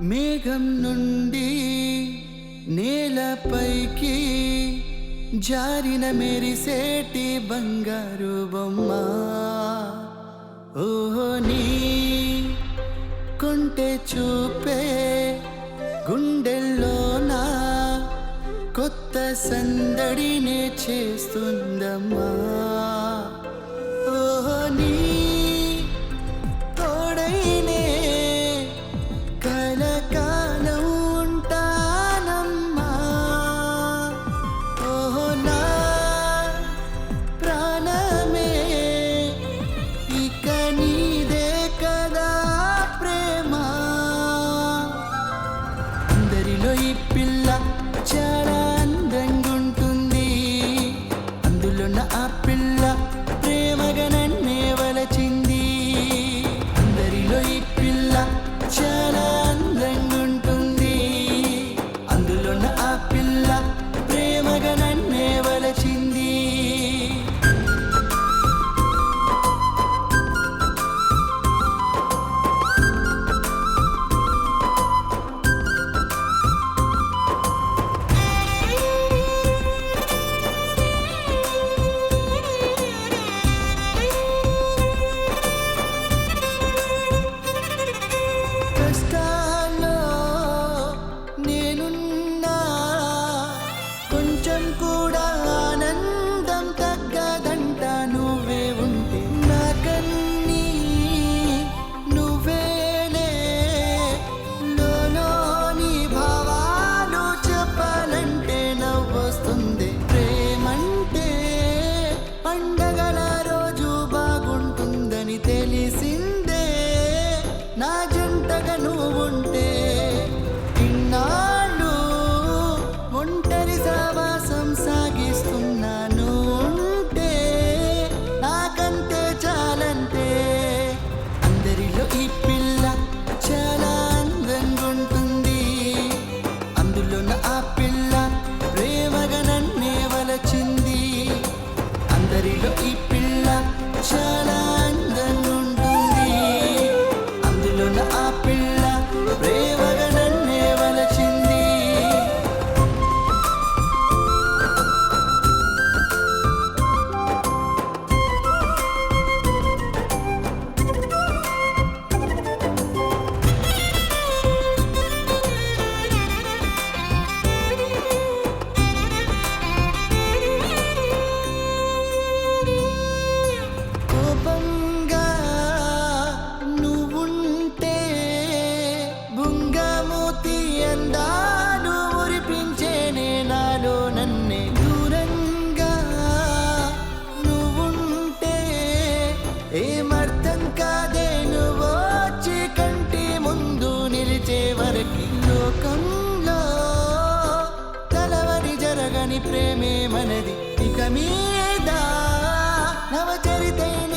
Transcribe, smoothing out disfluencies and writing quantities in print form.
మేఘం నుండి నేలపైకి జారిన మెరిసేటి బంగారు బొమ్మ. ఓహో నీ కొంటె చూపే గుండెల్లోనా కొత్త సందడినే చేస్తుందమ్మా. ఓహో నీ తోడైనే కలకాలం ఉంటానమ్మా. ఓహో నా ప్రాణమే ఇక నీదే కదా ప్రేమ. అందరిలో ఈ పిల్ల చాలా అందంగా ఉంటుంది, అందులో నా ఆ పిల్ల ప్రేమగా నన్నే వలచింది. అందరిలో ఈ పిల్ల చాలా అందంగా ఉంటుంది, అందులో నా ఆ పిల్ల ప్రేమగా నన్నే వలచింది. కష్టాల్లో నేనున్నా కొంచెం కూడా ఆనందం తగ్గదంట నువ్వే ఉంటే. నాకన్నీ నువ్వేలే, లోలోని భావాలు చెప్పాలంటే నవ్వొస్తుంది. ప్రేమంటే పండగల రోజు బాగుంటుందని తెలిసిందే నా జంటగా నువ్వుంటే. ఇన్నాళ్ళు ఒంటరి సావాసం సాగిస్తున్నాను ఉంటే నాకంతే చాలంటే. అందరిలో ఈ పిల్ల చాలా అందంగా ఉంటుంది, అందులో నా ఆ పిల్ల ప్రేమగా నన్నే వలచింది. అందరిలో ఈ పిల్ల చాలా అందంగా ఉంటుంది, అందులో నా ఆ పిల్ల ప్రేమగా నన్నే వలచింది. కోపంగా నువ్వుంటే బుంగమూతి అందాలు మురిపించేనే నాలో నన్నే. దూరంగా నువ్వుంటే ఏమర్థం కాదే నువ్వొచ్చి కంటి ముందు నిలిచే వరకి. లోకంలో కలవరి జరగని ప్రేమే మనది, ఇక మీద నవచరితైన